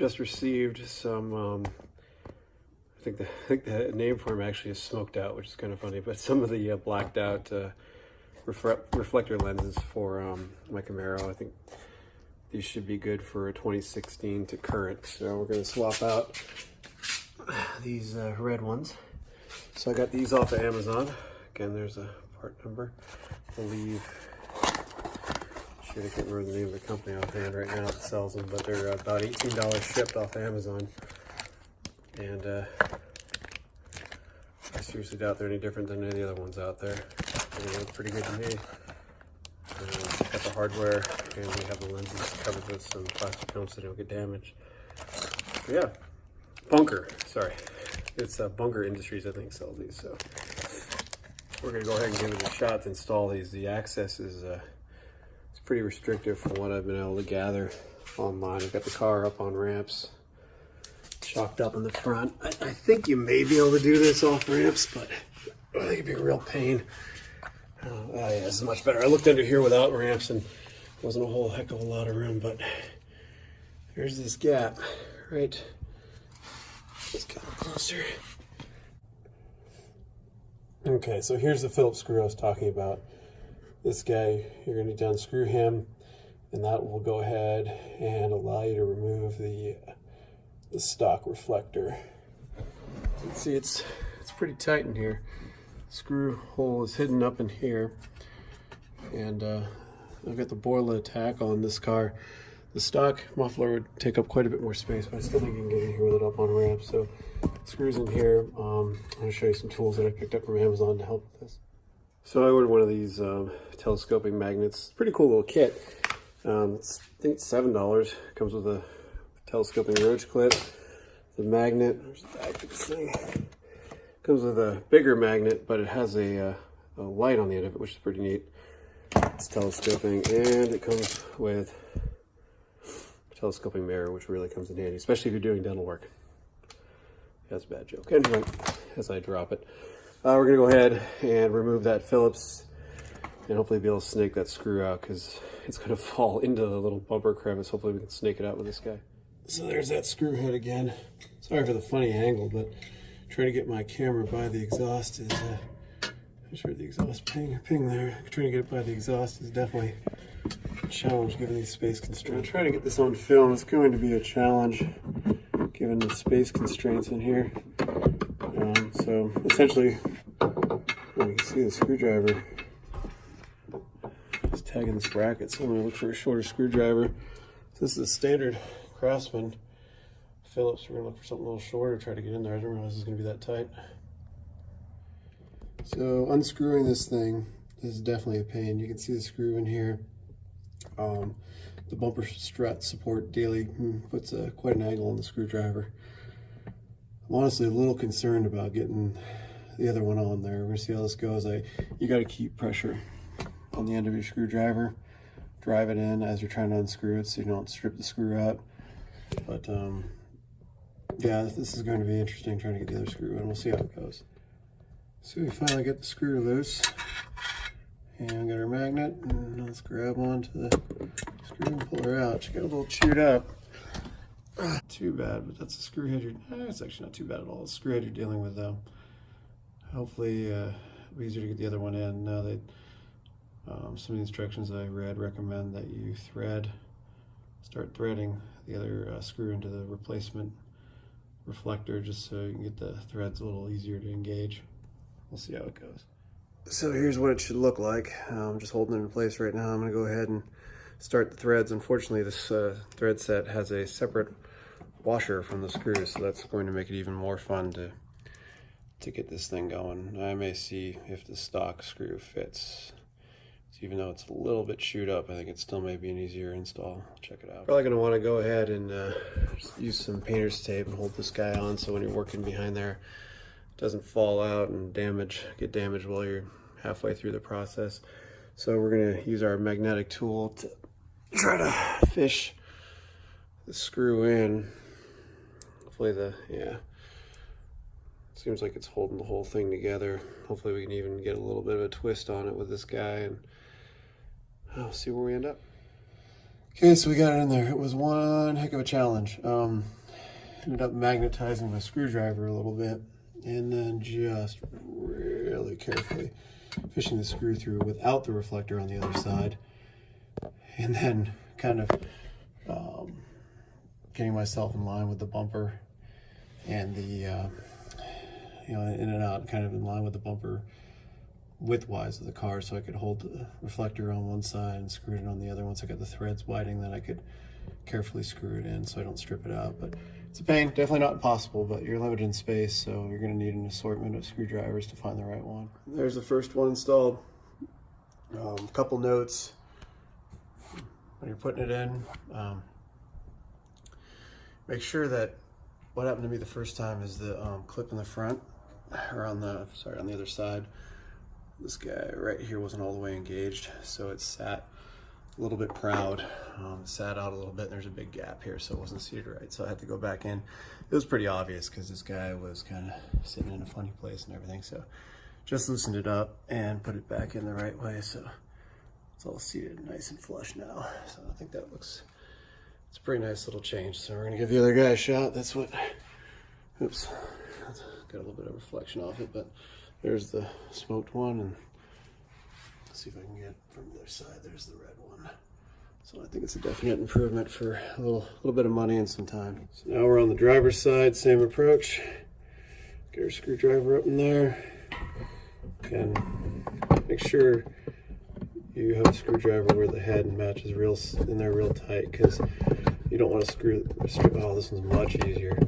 just received some, I think the name for them actually is smoked out, which is kind of funny, but some of the blacked out reflector lenses for my Camaro. I think these should be good for a 2016 to current. So we're going to swap out these red ones. So I got these off of Amazon. Again, there's a part number. I believe, shit, I can't remember the name of the company offhand right now that sells them, but they're about $18 shipped off of Amazon. And I seriously doubt they're any different than any of the other ones out there. They look pretty good to me. Got the hardware, and we have the lenses covered with some plastic films so they don't get damaged. But yeah, Bunker, sorry. It's Bunker Industries, I think, sells these. So we're gonna go ahead and give it a shot to install these. The access is it's pretty restrictive from what I've been able to gather online. I've got the car up on ramps, chalked up in the front. I think you may be able to do this off ramps, but I think it'd be a real pain. Oh yeah, this is much better. I looked under here without ramps and wasn't a whole heck of a lot of room, but there's this gap, right? Let's get a little closer. Okay, so here's the Phillips screw I was talking about. This guy, you're going to unscrew him, and that will go ahead and allow you to remove the stock reflector. You can see it's pretty tight in here. Screw hole is hidden up in here, and I've got the Borla tackle on this car. The stock muffler would take up quite a bit more space, but I still think you can get in here with it up on ramp. So screws in here. I'm going to show you some tools that I picked up from Amazon to help with this. So I ordered one of these telescoping magnets. Pretty cool little kit. I think it's $7. Comes with a telescoping roach clip, the magnet. There's the back of this thing. Comes with a bigger magnet, but it has a light on the end of it, which is pretty neat. It's telescoping, and it comes with a telescoping mirror, which really comes in handy, especially if you're doing dental work. That's a bad joke. Anyway, as I drop it, we're gonna go ahead and remove that Phillips, and hopefully be able to snake that screw out, because it's gonna fall into the little bumper crevice. Hopefully we can snake it out with this guy. So there's that screw head again. Sorry for the funny angle, but trying to get my camera by the exhaust is, I'm sure the exhaust ping there. Trying to get it by the exhaust is definitely a challenge given these space constraints. I'm trying to get this on film. It's going to be a challenge given the space constraints in here. So essentially, you can see the screwdriver is tagging this bracket. So I'm going to look for a shorter screwdriver. So this is a standard Craftsman Phillips. We're going to look for something a little shorter, try to get in there. I didn't realize it was going to be that tight. So unscrewing this thing is definitely a pain. You can see the screw in here. The bumper strut support daily puts quite an angle on the screwdriver. I'm honestly a little concerned about getting the other one on there. We're going to see how this goes. You got to keep pressure on the end of your screwdriver. Drive it in as you're trying to unscrew it so you don't strip the screw out. But yeah, this is going to be interesting trying to get the other screw in. We'll see how it goes. So we finally get the screw loose. And get our magnet, and let's grab onto the screw and pull her out. She got a little chewed up. Too bad, but that's the screw head it's actually not too bad at all. The screw head you're dealing with though. Hopefully it'll be easier to get the other one in. Now that some of the instructions I read recommend that you start threading the other screw into the replacement reflector, just so you can get the threads a little easier to engage. We'll see how it goes. So here's what it should look like. I'm just holding it in place right now. I'm going to go ahead and start the threads. Unfortunately, this thread set has a separate washer from the screws, so that's going to make it even more fun to get this thing going. I may see if the stock screw fits. So even though it's a little bit chewed up, I think it still may be an easier install. Check it out. Probably going to want to go ahead and use some painter's tape and hold this guy on so when you're working behind there, it doesn't fall out and get damaged while you're halfway through the process. So we're going to use our magnetic tool to try to fish the screw in. Hopefully seems like it's holding the whole thing together. Hopefully we can even get a little bit of a twist on it with this guy, and I'll see where we end up. Okay, so we got it in there. It was one heck of a challenge. Ended up magnetizing my screwdriver a little bit, and then just really carefully fishing the screw through without the reflector on the other side, and then kind of getting myself in line with the bumper and the you know, in and out, kind of in line with the bumper widthwise of the car, so I could hold the reflector on one side and screw it on the other. Once I got the threads widening, then I could carefully screw it in so I don't strip it out. But it's a pain, definitely not impossible, but you're limited in space, so you're going to need an assortment of screwdrivers to find the right one. There's the first one installed. A couple notes when you're putting it in. Make sure that what happened to me the first time is the clip in the front, or on the other side. This guy right here wasn't all the way engaged, so it sat a little bit proud. Sat out a little bit, and there's a big gap here, so it wasn't seated right. So I had to go back in. It was pretty obvious because this guy was kind of sitting in a funny place and everything. So just loosened it up and put it back in the right way. So it's all seated nice and flush now. So I think that looks, it's a pretty nice little change. So we're gonna give the other guy a shot. That's what, oops, got a little bit of reflection off it, but there's the smoked one, and let's see if I can get from the other side. There's the red one. So I think it's a definite improvement for a little bit of money and some time. So now we're on the driver's side, same approach. Get our screwdriver up in there. Again, make sure you have a screwdriver where the head matches in there real tight, because you don't want to strip. Oh, this one's much easier.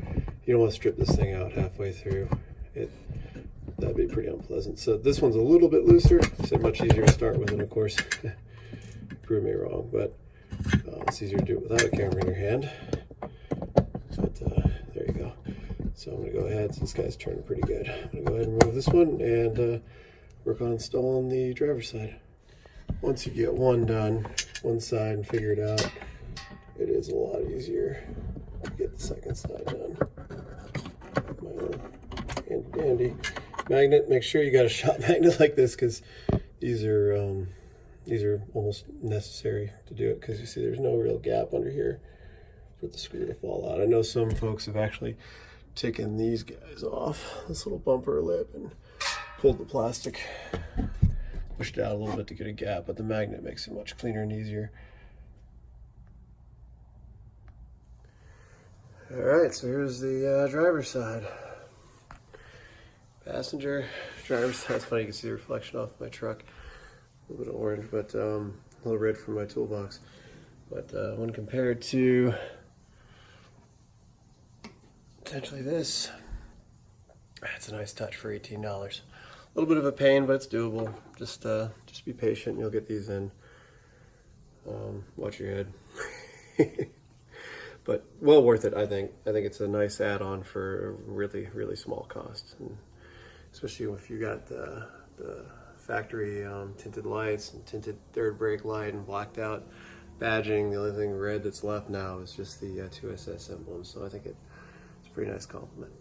You don't want to strip this thing out halfway through. That'd be pretty unpleasant. So this one's a little bit looser, so much easier to start with, and of course, prove me wrong, but it's easier to do it without a camera in your hand. But there you go. So I'm gonna go ahead, this guy's turning pretty good. I'm gonna go ahead and remove this one and work on installing the driver's side. Once you get one done, one side, and figure it out, it is a lot easier to get the second side done. Handy magnet. Make sure you got a shop magnet like this, because these are almost necessary to do it, because you see there's no real gap under here for the screw to fall out. I know some folks have actually taken these guys off, this little bumper lip, and pulled the plastic, pushed it out a little bit to get a gap, but the magnet makes it much cleaner and easier. All right, so here's the driver's side. Passenger, driver's side. It's funny, you can see the reflection off my truck. A little bit of orange, but a little red from my toolbox. But when compared to potentially this, it's a nice touch for $18. A little bit of a pain, but it's doable. Just be patient, and you'll get these in. Watch your head. But well worth it, I think. I think it's a nice add-on for a really, really small cost, and especially if you got the factory tinted lights and tinted third brake light and blacked out badging. The only thing red that's left now is just the 2SS emblem. So I think it's a pretty nice compliment.